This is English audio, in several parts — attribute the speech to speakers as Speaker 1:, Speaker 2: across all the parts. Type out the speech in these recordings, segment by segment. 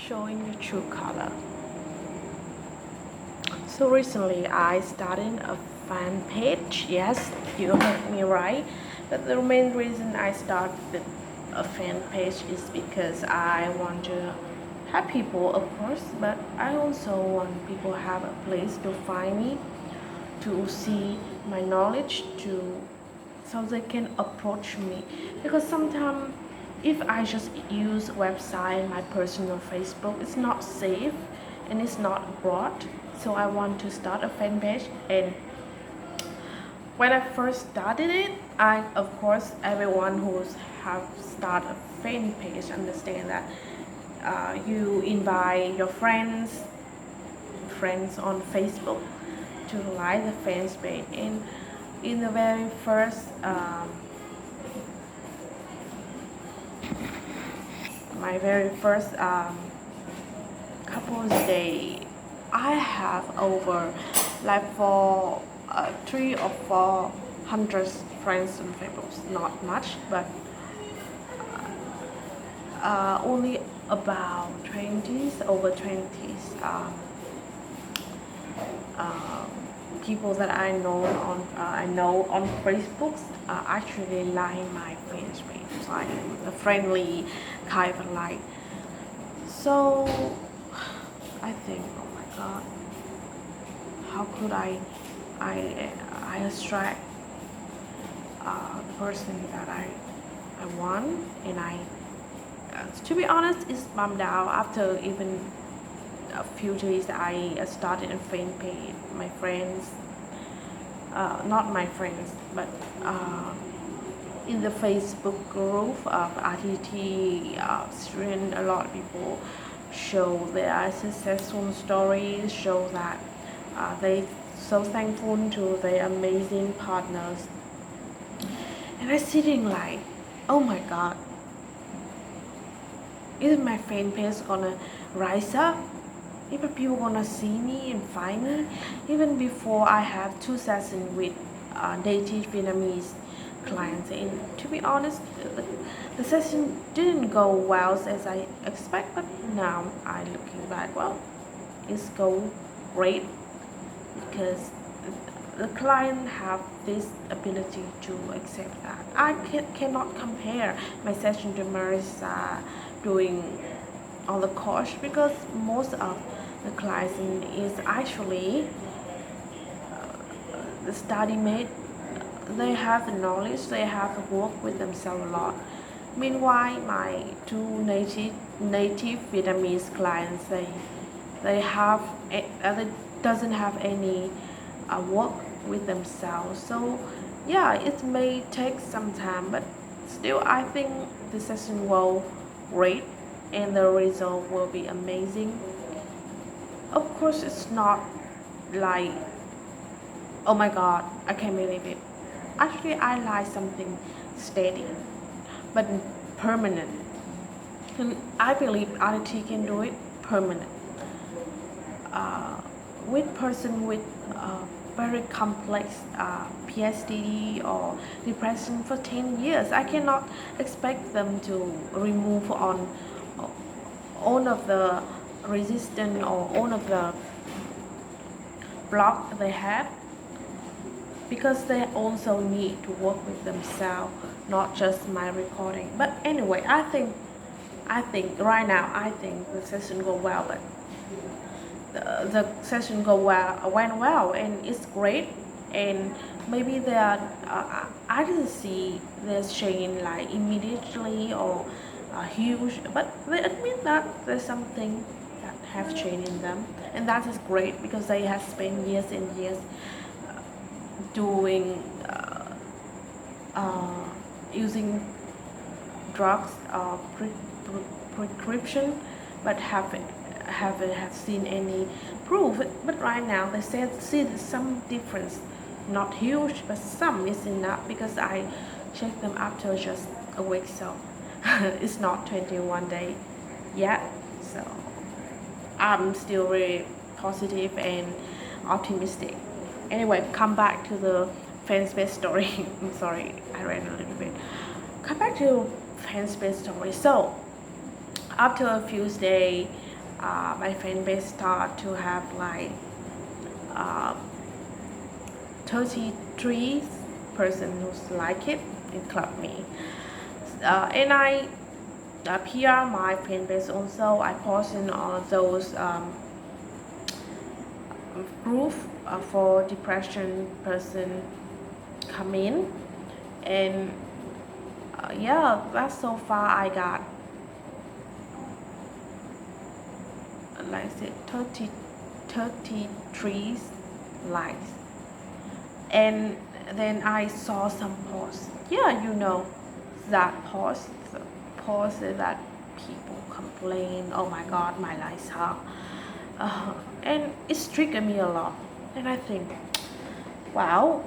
Speaker 1: showing your true color. So recently I started a fan page. Yes, you heard me right. But the main reason I started a fan page is because I want to have people, of course, but I also want people have a place to find me, to see my knowledge, to so they can approach me. Because sometimes if I just use website, my personal Facebook, it's not safe and it's not broad. So I want to start a fan page. And when I first started it, I of course everyone who's have started a fan page understand that you invite your friends on Facebook to like the fans page. And in the very first my very first couple of days, I have over like for 3 or 4 hundred friends on Facebook. Not much, but only about 20s, over 20s um, people that I know on Facebook actually like my friends page, like a friendly kind of like. So I think, oh my God, how could I attract the person that I want, and to be honest, it's bummed out after even a few days I started a fan page. My friends, not my friends, but in the Facebook group of RTT student, a lot of people show their successful stories, show that they so thankful to their amazing partners. And I'm sitting like, oh my God, is my fan page gonna rise up? Even people gonna see me and find me. Even before I have 2 sessions with native Vietnamese clients, and to be honest, the session didn't go well as I expect. But now I looking back, well, it's going great because the client have this ability to accept that. I cannot compare my session to Marissa doing on the course, because most of the clients is actually the study mate. They have the knowledge, they have to work with themselves a lot. Meanwhile, my two native Vietnamese clients, they have they doesn't have any work with themselves. So yeah, it may take some time, but still I think the session will great and the result will be amazing. Of course, it's not like, oh my God, I can't believe it. Actually, I like something steady but permanent. And I believe RT can do it permanent. With person with very complex PSTD or depression for 10 years, I cannot expect them to remove on all of the resistance or all of the block they have, because they also need to work with themselves, not just my recording. But anyway, I think right now I think the session go well, but the session went well, and it's great. And maybe there I didn't see this change like immediately or huge, but they admit that there's something that have changed in them, and that is great because they have spent years and years doing uh, using drugs or prescription, but haven't have seen any proof. But right now they said see some difference, not huge, but some is enough, because I checked them after just a week, so it's not 21 days yet. So I'm still really positive and optimistic. Anyway, come back to the Fanpage story. I'm sorry, I ran a little bit. Come back to Fanpage story. So after a few days, my fan base start to have like uh, 33 person who's like it in club me, and I PR my fan base also. I post in all those group for depression person come in, and yeah, that's so far I got like I said 33 likes. And then I saw some posts. Yeah, that post that people complain, oh my god, my life sucks. And it's triggered me a lot. And I think, wow,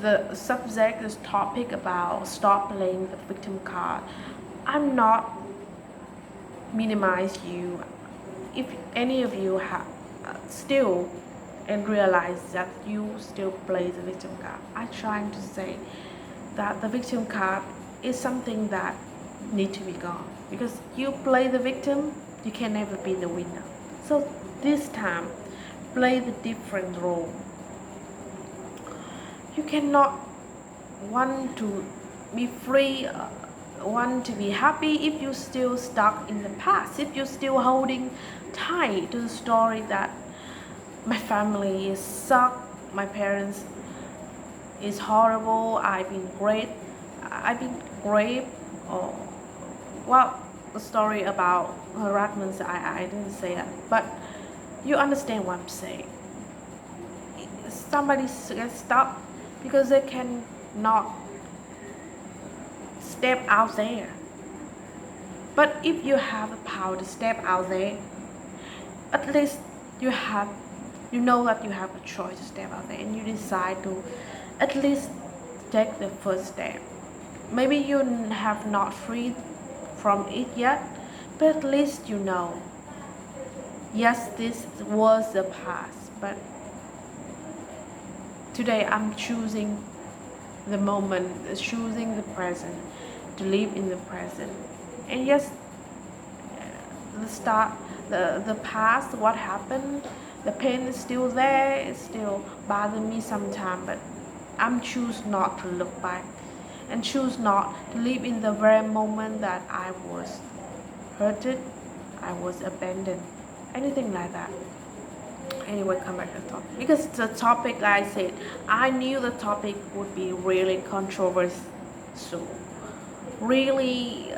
Speaker 1: the subject, this topic about stop playing the victim card. I'm not minimize you. If any of you have still and realize that you still play the victim card, I'm trying to say that the victim card is something that need to be gone, because you play the victim, you can never be the winner. So this time, play the different role. You cannot want to be free, want to be happy if you're still stuck in the past, if you're still holding tight to the story that my family is suck, my parents is horrible, I've been raped, or well, the story about harassment, I didn't say that, but you understand what I'm saying. Somebody gets stuck because they cannot step out there. But if you have the power to step out there, at least you know that you have a choice to step out there, and you decide to at least take the first step. Maybe you have not freed from it yet, but at least you know, yes, this was the past, but today I'm choosing the moment, choosing the present, to live in the present. And yes, the past, what happened, the pain is still there, it still bothers me sometimes, but I'm choose not to look back, and choose not to live in the very moment that I was hurted, I was abandoned, anything like that. Anyway, come back to the topic, because the topic, like I said, I knew the topic would be really controversial, really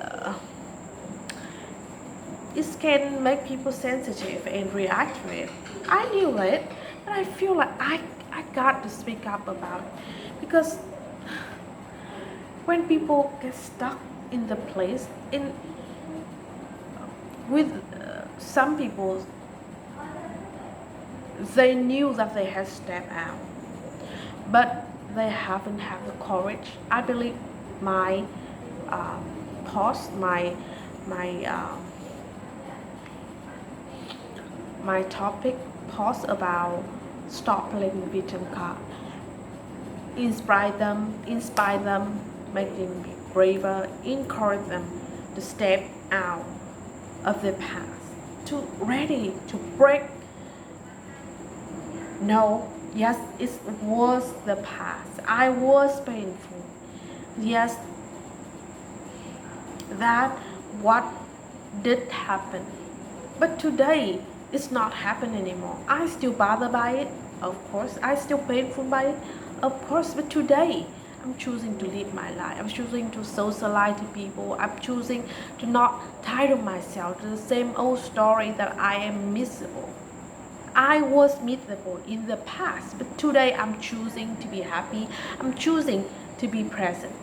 Speaker 1: it can make people sensitive and react to it. I knew it, but I feel like I got to speak up about it, because when people get stuck in the place, in with some people, they knew that they had stepped out, but they haven't had the courage. I believe my post, my topic post about stop playing the victim card inspire them, make them be braver, encourage them to step out of the past, to ready to break. No, yes, it was the past. I was painful. Yes, that what did happen. But today, it's not happening anymore. I still bothered by it, of course. I still painful by it, of course. But today, I'm choosing to live my life. I'm choosing to socialize to people. I'm choosing to not tie to myself to the same old story that I am miserable. I was miserable in the past, but today I'm choosing to be happy. I'm choosing to be present.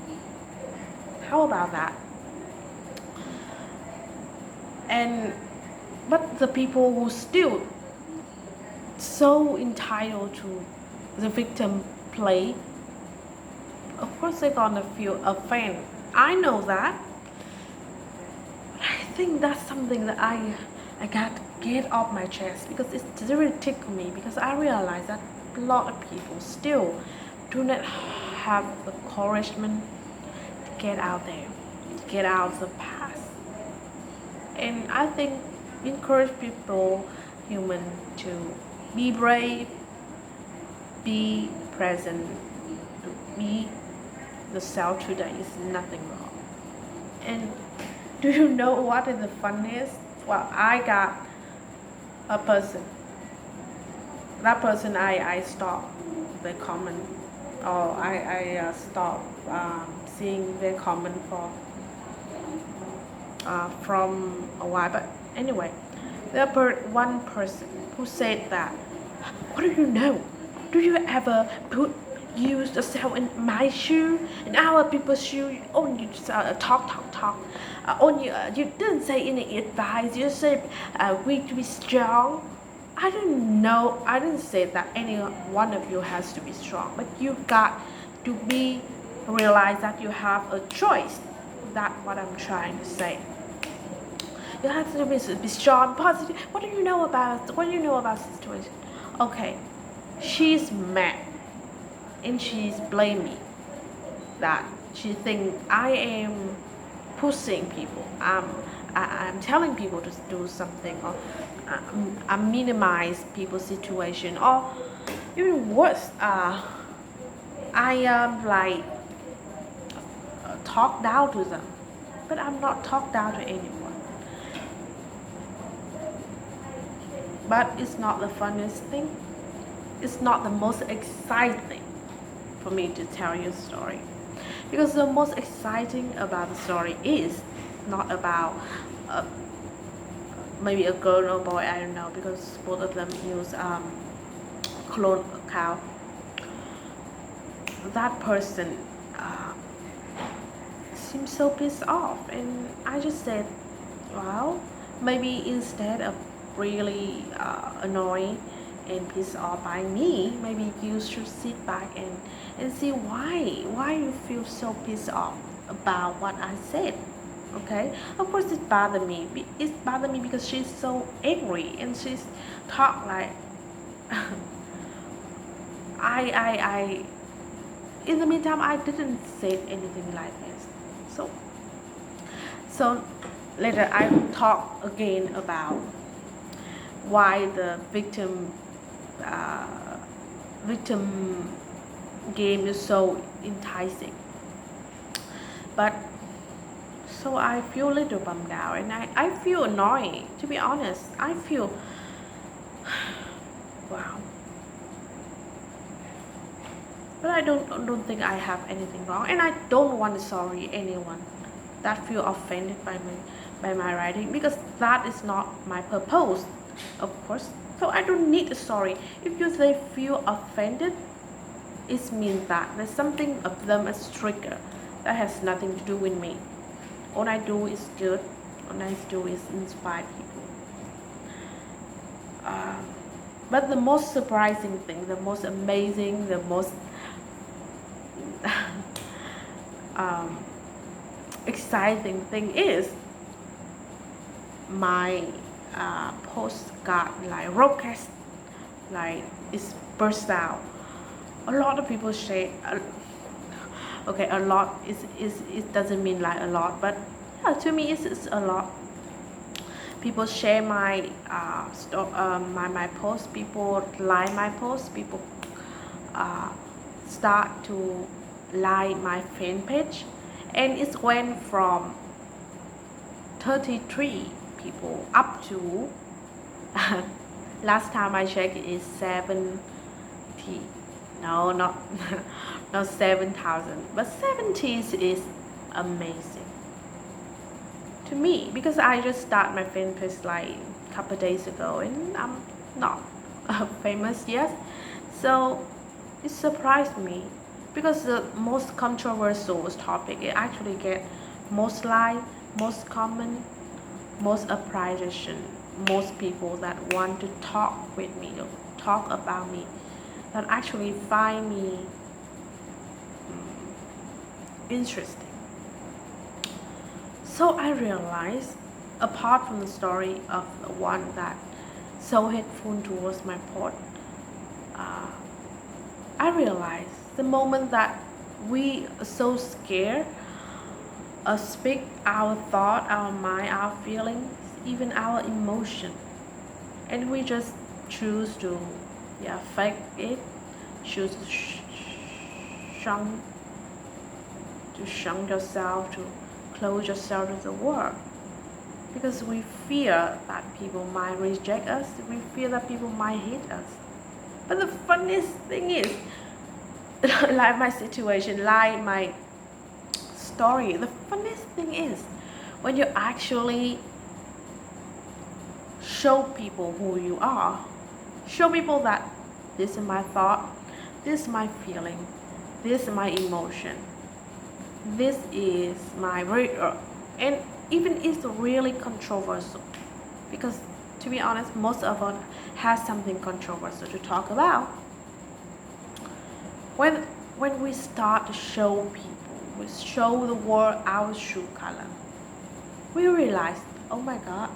Speaker 1: How about that? But the people who still so entitled to the victim play, of course they're gonna feel offended. I know that. But I think that's something that I got to get off my chest, because it's really tickled me, because I realize that a lot of people still do not have the encouragement to get out there, to get out of the past. And I think encourage people, human, to be brave, be present, be yourself today is nothing wrong. And do you know what is the funniest? Well, I got a person. That person I stopped the comment, or I stopped seeing their comment for from a while. But anyway, there one person who said that, what do you know? Do you ever use yourself in my shoe, in our people's shoe? Only talk. Only you didn't say any advice. You said we to be strong. I don't know. I didn't say that any one of you has to be strong, but you got to realize that you have a choice. That's what I'm trying to say. You have to be strong, positive. What do you know about the situation? Okay, she's mad and she's blaming me that she think I am pushing people. I'm telling people to do something, or I minimize people's situation, or even worse, I am like talk down to them, but I'm not talk down to anyone. But it's not the funniest thing. It's not the most exciting for me to tell you a story, because the most exciting about the story is not about maybe a girl or boy, I don't know, because both of them use clone account. That person seems so pissed off, and I just said, well, maybe instead of really annoyed and pissed off by me, maybe you should sit back and see why you feel so pissed off about what I said. Okay, of course it bothered me. It bothered me because she's so angry and she's talk like I in the meantime I didn't say anything like this. So later I talk again about why the victim game is so enticing. But so I feel a little bummed out, and I feel annoyed, to be honest. I feel wow. But I don't think I have anything wrong, and I don't want to sorry anyone that feel offended by my writing, because that is not my purpose, of course. So I don't need a sorry. If you say feel offended, it means that there's something of them as trigger that has nothing to do with me. All I do is good. All I do is inspire people. But the most surprising thing, the most amazing, the most exciting thing is my post got like rocket, like it's burst out. A lot of people share. Okay, a lot is it doesn't mean like a lot, but yeah, to me it's a lot. People share my my post. People like my post. People start to like my fan page, and it went from 33 people up to last time I checked it is 70. No, not not 7,000, but 70 is amazing to me, because I just started my fan page like a couple days ago, and I'm not famous yet. So it surprised me, because the most controversial topic, it actually get most like, most comment, most appreciation, most people that want to talk with me, or talk about me, that actually find me interesting. So I realized, apart from the story of the one that so hateful towards my post, I realized the moment that we are so scared speak our thought, our mind, our feelings even our emotion, and we just choose to fake it, choose to shun yourself, to close yourself to the world, because we fear that people might reject us, we fear that people might hate us. But the funniest thing is, like my situation, like my story, the funniest thing is when you actually show people who you are, show people that this is my thought, this is my feeling, this is my emotion, this is my and even it's really controversial, because to be honest, most of us have something controversial to talk about. When we start to show people, we show the world our true color, we realize, oh my god,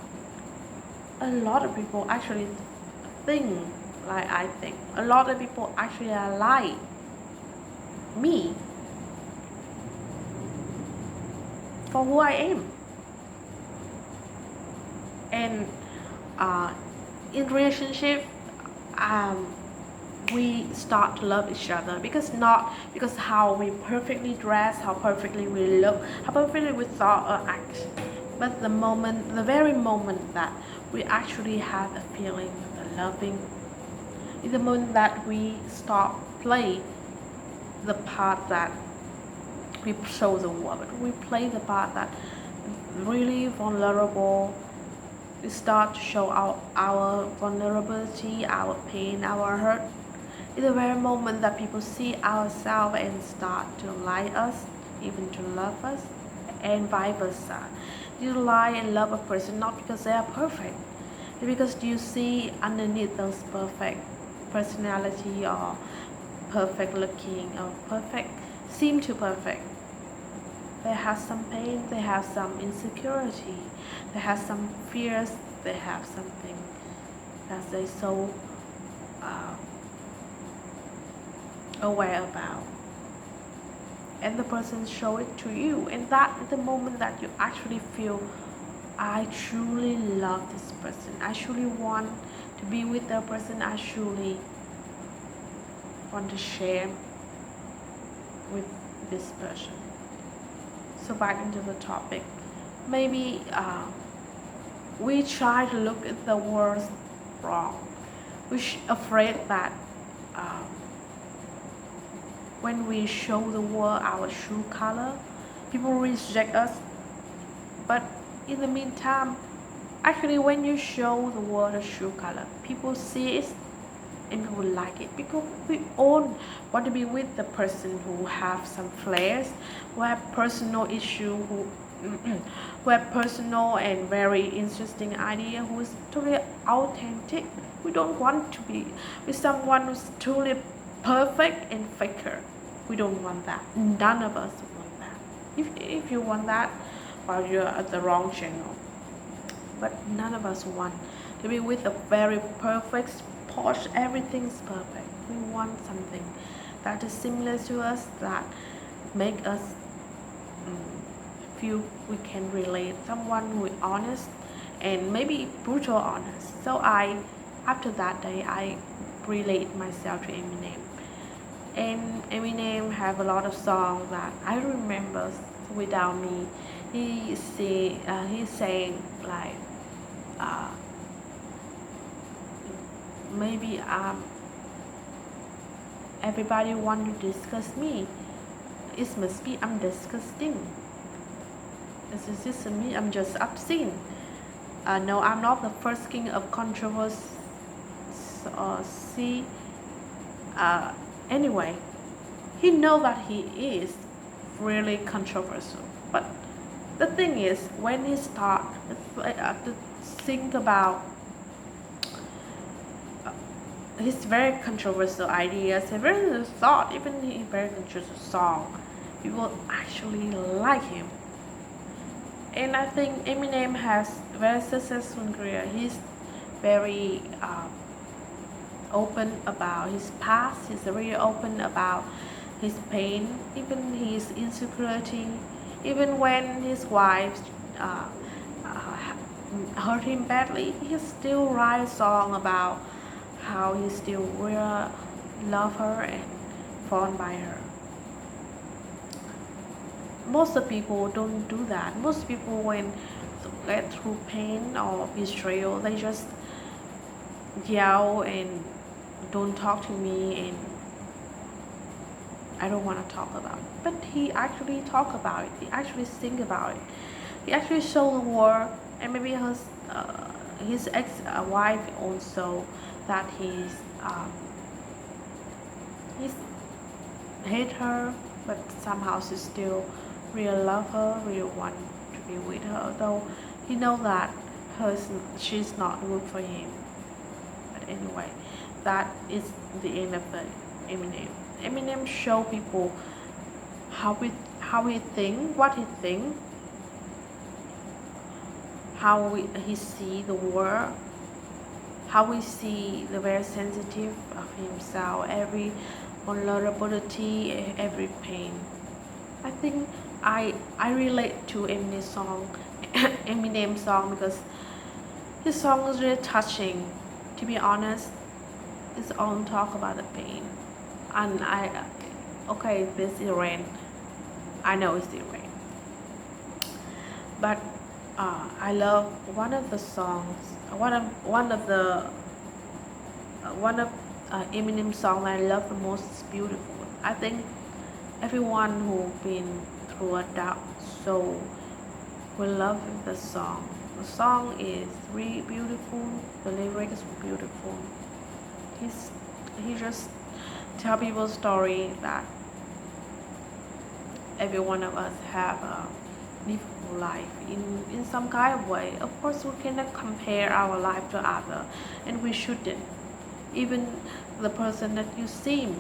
Speaker 1: a lot of people actually think like I think. A lot of people actually are like me for who I am. And in relationship, we start to love each other not because how we perfectly dress, how perfectly we look, how perfectly we thought or act, but the very moment that we actually have a feeling, the loving, is the moment that we start play the part that we show the world. We play the part that really vulnerable. We start to show our vulnerability, our pain, our hurt. In the very moment that people see ourselves and start to like us, even to love us, and vice versa. You like and love a person not because they are perfect, it's because you see underneath those perfect personality or perfect looking or perfect, seem to perfect. They have some pain, they have some insecurity, they have some fears, they have something that they so aware about, and the person show it to you, and that is the moment that you actually feel, I truly love this person, I truly want to be with that person, I truly want to share with this person. So back into the topic, maybe we try to look at the world wrong. We're afraid that when we show the world our true color, people reject us. But in the meantime, actually when you show the world a true color, people see it and people like it, because we all want to be with the person who have some flares, who have personal issue, who have personal and very interesting idea, who is totally authentic. We don't want to be with someone who's truly perfect and faker. We don't want that. None of us want that. If you want that, well, you're at the wrong channel. But none of us want to be with a very perfect, posh, everything's perfect. We want something that is similar to us, that make us feel we can relate, someone who is honest and maybe brutal honest. So after that day, I relate myself to Eminem. And Eminem have a lot of songs that I remember. Without Me, he's saying like maybe everybody want to discuss me. It must be I'm disgusting. This is just me. I'm just obscene. No, I'm not the first king of controversy. See, anyway, he know that he is really controversial. But the thing is, when he start to think about his very controversial ideas, a very thought, even a very controversial song, people actually like him. And I think Eminem has a very successful career. He's very open about his past. He's really open about his pain, even his insecurity. Even when his wife hurt him badly, he still writes a song about how he still will love her and fall by her. Most of people don't do that. Most people, when they get through pain or betrayal, they just yell and don't talk to me and I don't want to talk about it. But he actually talk about it. He actually think about it. He actually show the world and maybe his ex-wife also that he's hate her, but somehow she still really love her, really want to be with her, though he know that she's not good for him. But anyway, that is the end of the Eminem. Eminem show people how he think, what he think, how he see the world, how we see the very sensitive of himself, every vulnerability, every pain. I think I relate to Eminem song, Eminem song because his song is really touching. To be honest, it's all talk about the pain, and okay, this is rain. I know it's the rain, but I love one of the songs, one of Eminem song I love the most is Beautiful. I think everyone who been through a dark soul will love the song. The song is really beautiful. The lyrics is beautiful. He just tell people a story that every one of us have a difficult life in some kind of way. Of course, we cannot compare our life to other, and we shouldn't. Even the person that you seem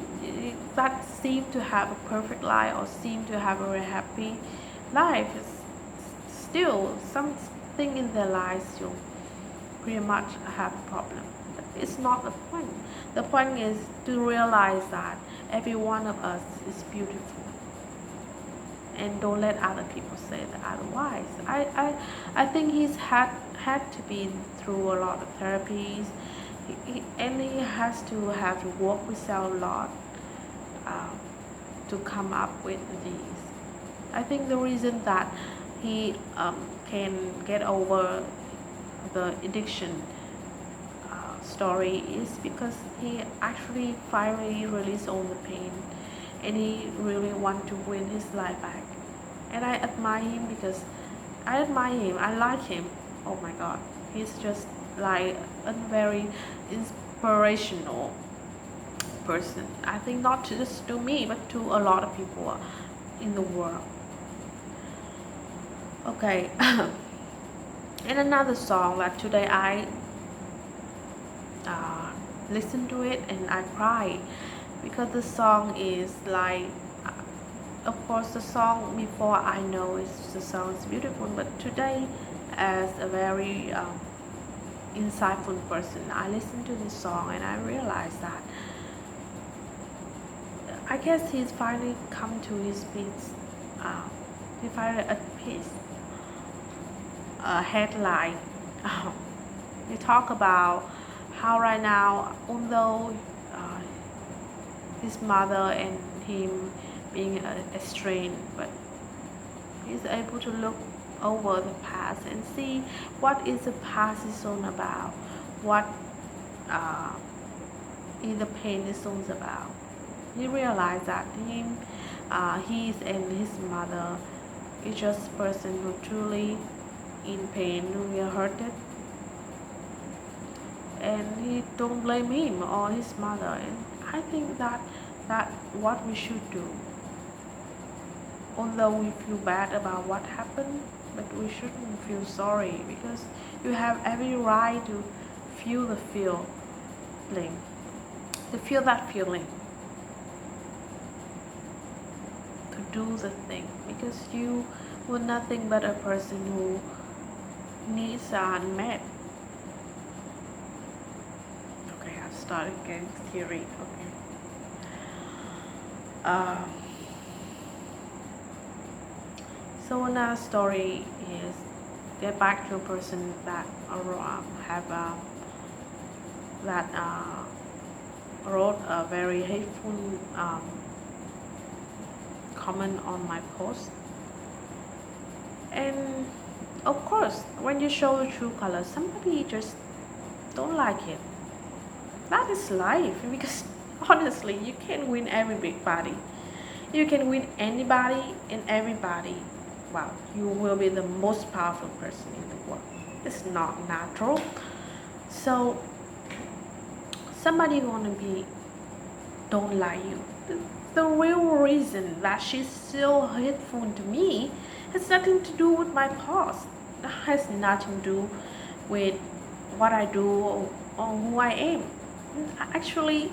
Speaker 1: to have a perfect life or seem to have a very happy life is still something in their lives you pretty much have a problem. But it's not the point. The point is to realize that every one of us is beautiful, and don't let other people say that otherwise. I think he's had to be through a lot of therapies, and he has to have to work with self a lot to come up with these. I think the reason that he can get over the addiction story is because he actually finally released all the pain, and he really want to win his life back. And I admire him because I like him. Oh my god, he's just like a very inspirational person. I think not just to me but to a lot of people in the world. Okay. And another song that today I listened to it and I cried because the song is like, of course the song before I know the song is beautiful, but today as a very insightful person I listened to this song and I realized that I guess he's finally come to his peace. He finally at peace. Headline. We talk about how right now, although his mother and him being estranged, but he's able to look over the past and see what is the past is all about, what is the pain is all about. He realized that he and his mother is just a person who truly in pain, who are hurted, and he don't blame him or his mother. And I think that what we should do, although we feel bad about what happened, but we shouldn't feel sorry because you have every right to feel the feeling, to feel that feeling, to do the thing, because you were nothing but a person who needs are unmet. Okay, I started getting theory. Okay. So another story is get back to a person that have that wrote a very hateful comment on my post. And of course, when you show the true color, somebody just don't like it. That is life, because honestly, you can't win everybody. You can win anybody and everybody. Wow, you will be the most powerful person in the world. It's not natural. So somebody gonna be don't like you. The real reason that she's so hateful to me has nothing to do with my past. It has nothing to do with what I do or who I am. Actually,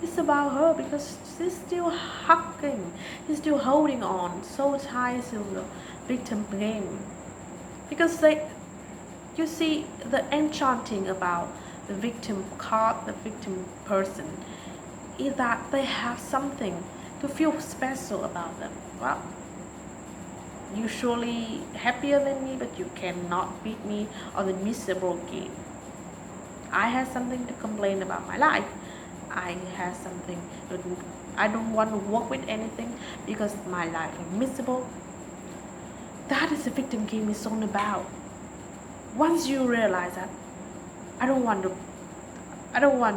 Speaker 1: it's about her, because she's still hugging, she's still holding on so tight to the victim game. Because you see, the enchanting about the victim card, the victim person, is that they have something to feel special about them. Well, you surely happier than me, but you cannot beat me on the miserable game. I have something to complain about my life. I have something to do. I don't want to work with anything because my life is miserable. That is the victim game is all about. Once you realize that, I don't want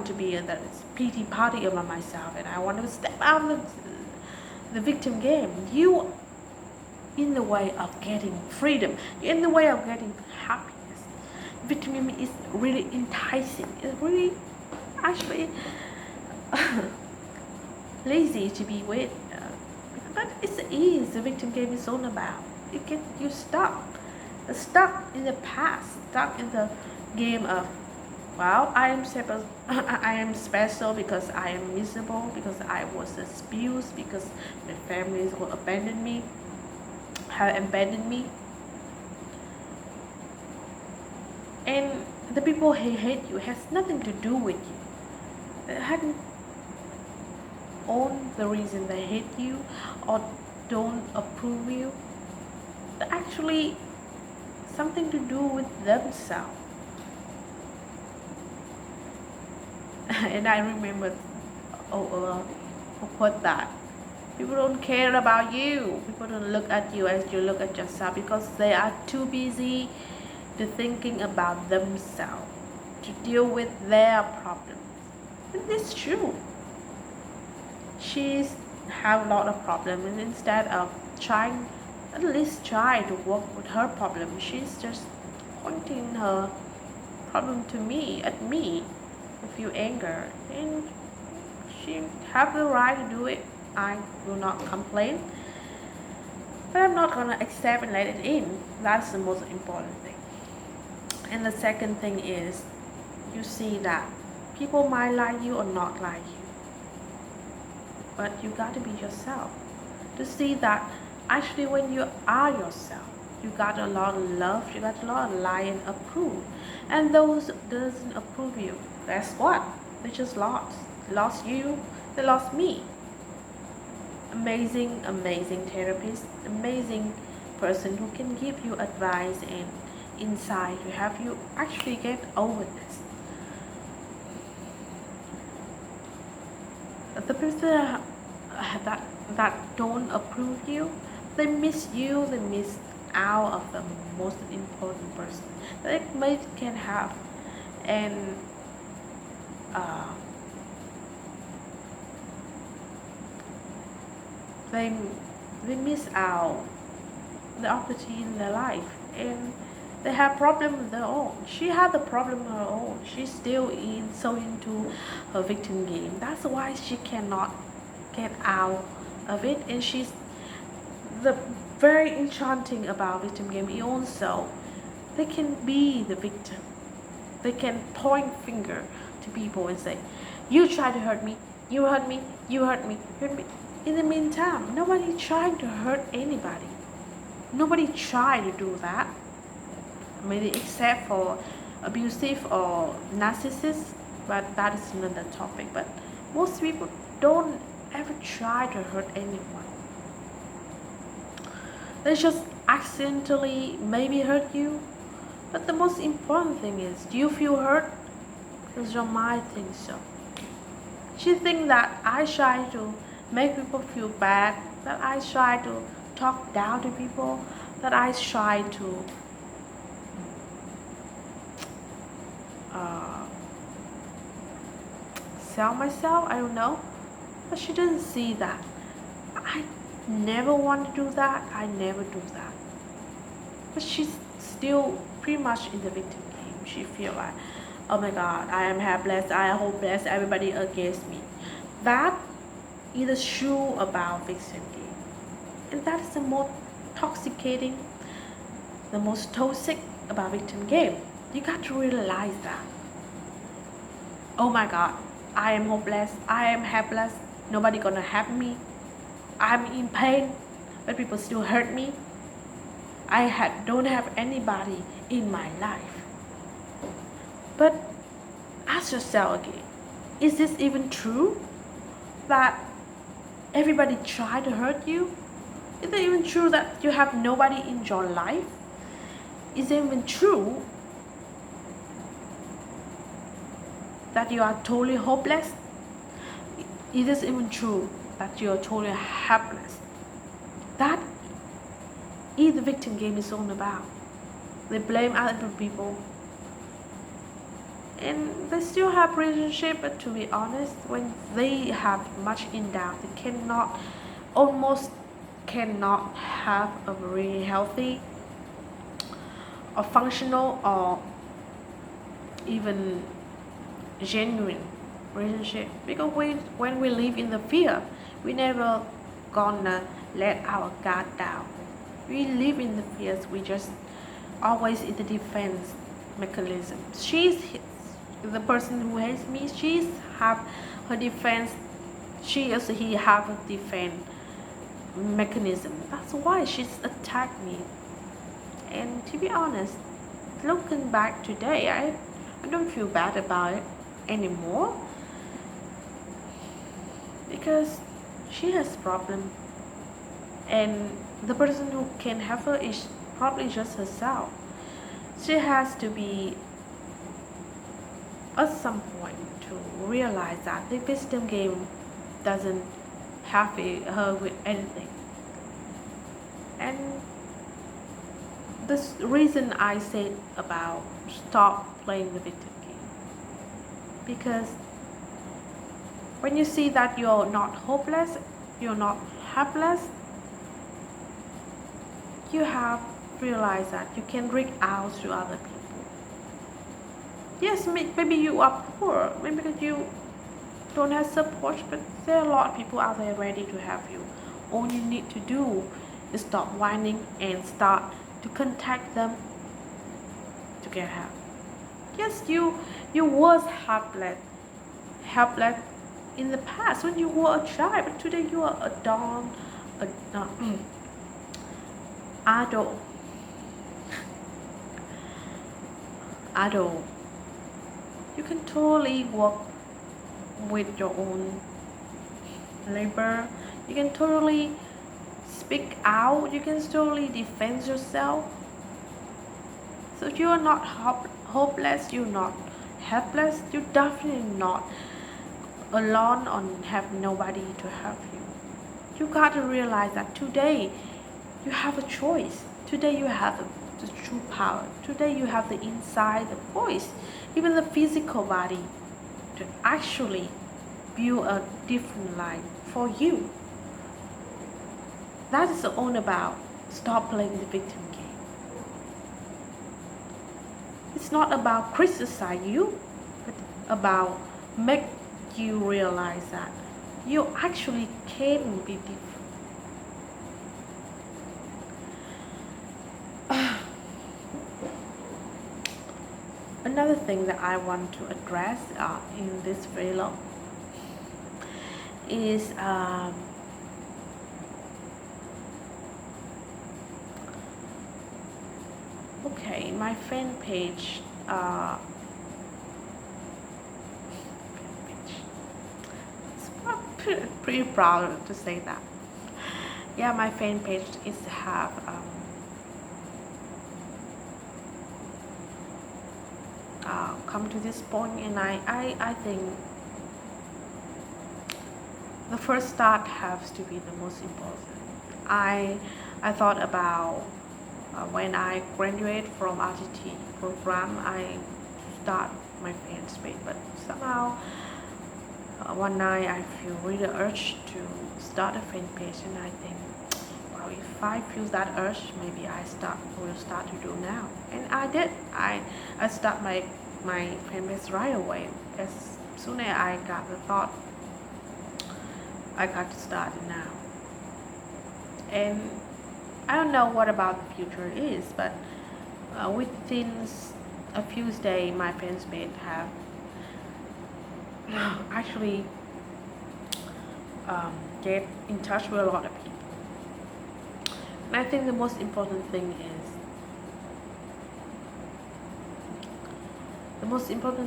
Speaker 1: to be in that pity party about myself, and I want to step out of the victim game. You in the way of getting freedom, in the way of getting happiness. Victim game is really enticing. It's really actually lazy to be with, but it is the victim game is all about. It gets you stuck in the past, stuck in the game of, well, I am special because I am miserable, because I was abused, because my families will have abandoned me, and the people who hate you has nothing to do with you. It hadn't own the reason they hate you or don't approve you. It's actually something to do with themselves. And I remember quote that people don't care about you. People don't look at you as you look at yourself, because they are too busy to thinking about themselves, to deal with their problems. And it's true. She's have a lot of problems, and instead of trying, at least try to work with her problem, she's just pointing her problem to me, at me, with you anger, and she have the right to do it. I will not complain, but I'm not gonna accept and let it in. That's the most important thing. And the second thing is, you see that people might like you or not like you, but you got to be yourself to see that actually when you are yourself, you got a lot of love, you got a lot of like and approve. And those doesn't approve you, guess what? They just lost you, they lost me. Amazing therapist, amazing person who can give you advice and insight to help you actually get over this. The person that don't approve you, they miss you, they miss out of the most important person that they can have. And they miss out the opportunity in their life, and they have problem of their own. She had the problem of her own. She's still so into her victim game. That's why she cannot get out of it. And she's the very enchanting about victim game is also they can be the victim. They can point finger to people and say, you tried to hurt me, you hurt me, you hurt me, hurt me. In the meantime, nobody tried to hurt anybody. Nobody tried to do that. Maybe except for abusive or narcissist, but that is another topic. But most people don't ever try to hurt anyone. They just accidentally maybe hurt you. But the most important thing is, do you feel hurt? Because your mind thinks so. She thinks that I try to make people feel bad, that I try to talk down to people, that I try to uh, sell myself, I don't know. But she doesn't see that. I never want to do that, I never do that. But she's still pretty much in the victim game. She feels like, oh my god, I am helpless, I am hopeless, everybody against me. That is true about victim game. And that is the most toxicating, the most toxic about victim game. You got to realize that. Oh my god, I am hopeless, I am helpless, nobody gonna help me. I'm in pain, but people still hurt me. Don't have anybody in my life. But ask yourself again, is this even true? That everybody try to hurt you? Is it even true that you have nobody in your life? Is it even true that you are totally hopeless? Is it even true that you are totally helpless? That is the victim game is all about. They blame other people. And they still have relationship, but to be honest, when they have much in doubt, they almost cannot have a very healthy or functional or even genuine relationship. Because when we live in the fear, we never gonna let our guard down. We live in the fears, we just always in the defense mechanism. The person who hates me, she's have her defense, she or he have a defense mechanism. That's why she's attacked me. And to be honest, looking back today, I don't feel bad about it anymore, because she has problem, and the person who can help her is probably just herself. She has to be at some point to realize that the victim game doesn't help her with anything. And this reason I said about stop playing the victim game, because when you see that you're not hopeless, you're not helpless, you have realized that you can reach out to other people. Yes, maybe you are poor, maybe you don't have support, but there are a lot of people out there ready to help you. All you need to do is stop whining and start to contact them to get help. Yes, you was helpless in the past when you were a child, but today you are adult. You can totally work with your own labor. You can totally speak out. You can totally defend yourself. So if you are not hopeless, you're not helpless, you're definitely not alone or have nobody to help you. You got to realize that today you have a choice. Today you have the true power. Today you have the inside, the voice, even the physical body to actually build a different life for you. That is all about stop playing the victim game. It's not about criticize you, but about make you realize that you actually can be different. Another thing that I want to address in this vlog is okay, my fan page. It's pretty proud to say that. Yeah, my fan page is to have come to this point, and I think the first start has to be the most important. I thought about when I graduate from RTT program, I start my fans page, but somehow one night I feel really urged to start a fan page, and I think, well, if I feel that urge, maybe will start to do now. And I did. I start my fan page right away. As soon as I got the thought, I got to start it now. And I don't know what about the future is, but within a few days, my fans page have actually get in touch with a lot of people. And I think the most important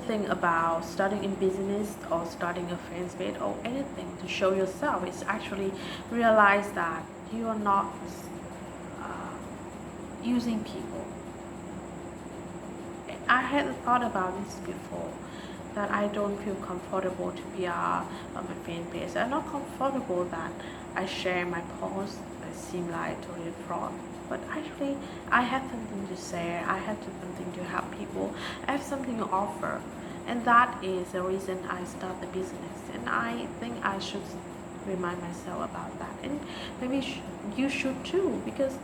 Speaker 1: thing about starting in business or starting a fans page or anything to show yourself is actually realize that you are not using people. I had thought about this before, that I don't feel comfortable to PR on my fan page. I'm not comfortable that I share my posts that seem like totally fraud. But actually, I have something to share. I have something to help people. I have something to offer, and that is the reason I start the business. And I think I should remind myself about that. And maybe you should too, because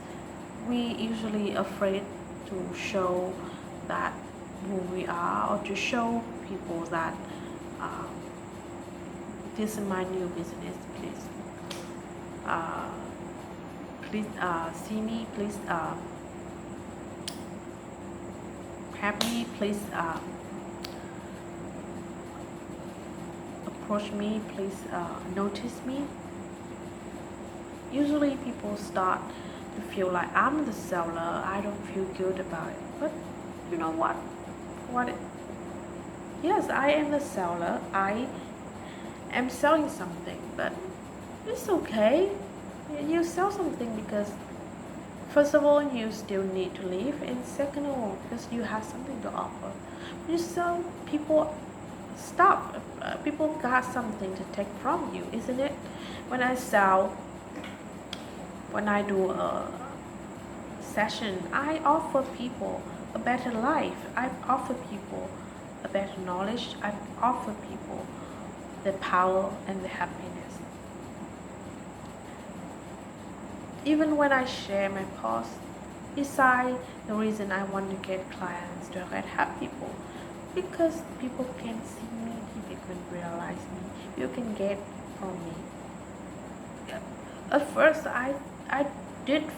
Speaker 1: we usually afraid to show that who we are, or to show people that this is my new business. Please see me. Please have me. Please approach me. Please notice me. Usually people start to feel like I'm the seller. I don't feel good about it. But you know what? Yes, I am the seller. I am selling something, but it's okay. You sell something because, first of all, you still need to live, and second of all, because you have something to offer. When you sell, people stop. People got something to take from you, isn't it? When I do a session, I offer people a better life. I offer people a better knowledge. I offer people the power and the happiness. Even when I share my posts, beside the reason I want to get clients, to help people, because people can see me, people can realize me, you can get from me. At first, I did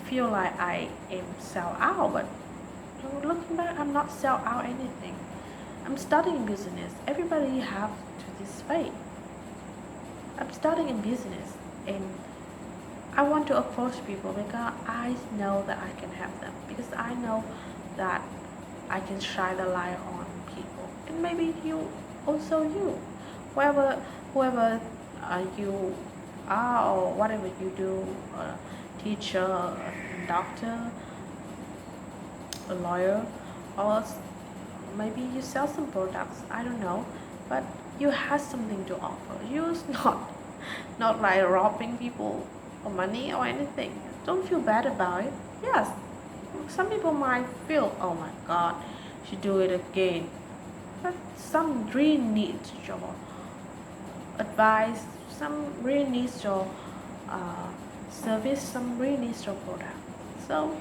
Speaker 1: feel like I am sell out, but looking back, I'm not sell out anything. I'm starting a business. Everybody have to this faith. I'm starting a business, and I want to approach people because I know that I can help them, because I know that I can shine the light on people. And maybe you, whoever you are, or whatever you do, a teacher, a doctor, a lawyer, or maybe you sell some products, I don't know, but you have something to offer. You're not like robbing people for money or anything. Don't feel bad about it. Yes, some people might feel, oh my god, she do it again, but some really needs your advice, some really needs your service, some really needs your product. So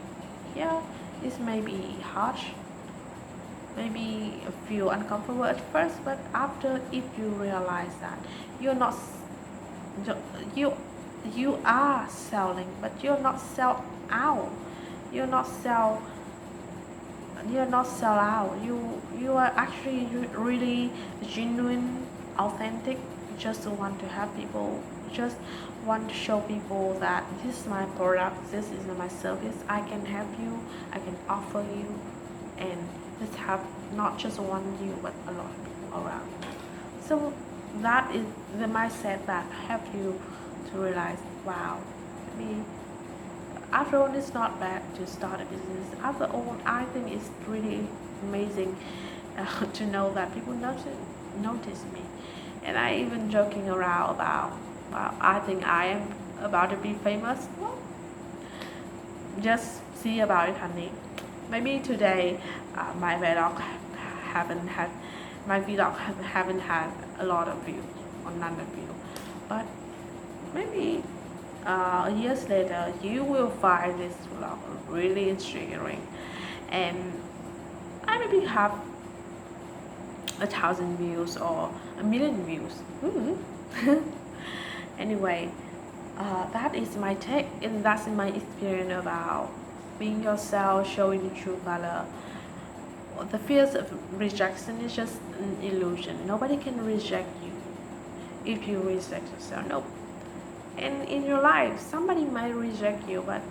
Speaker 1: yeah, this may be harsh, maybe feel uncomfortable at first, but after, if you realize that you are selling, but you're not sell out. You're not sell out. You are actually really genuine, authentic. Just want to have people. Just want to show people that this is my product. This is my service. I can help you. I can offer you, and just have not just one you, but a lot of people around. So that is the mindset that help you to realize, wow, maybe After all, it's not bad to start a business. After all, I think it's really amazing to know that people notice me. And I even joking around about, well, I think I am about to be famous. Well, just see about it, honey. Maybe today my vlog haven't had haven't had a lot of views or none of views, but maybe years later you will find this vlog really inspiring, and I maybe have 1,000 views or 1,000,000 views. Anyway, that is my take, and that's my experience about being yourself, showing the true color. The fears of rejection is just an illusion. Nobody can reject you if you reject yourself. Nope. And in your life, somebody might reject you, but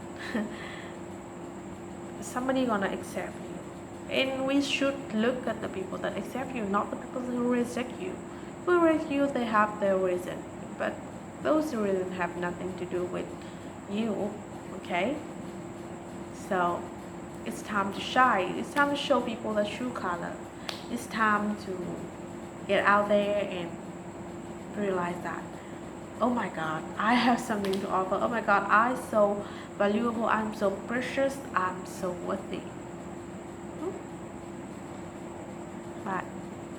Speaker 1: somebody gonna accept you. And we should look at the people that accept you, not the people who reject you. Who reject you, they have their reason, but those reasons have nothing to do with you. Okay? So it's time to shine. It's time to show people the true color. It's time to get out there and realize that, oh my God, I have something to offer. Oh my God, I'm so valuable. I'm so precious. I'm so worthy.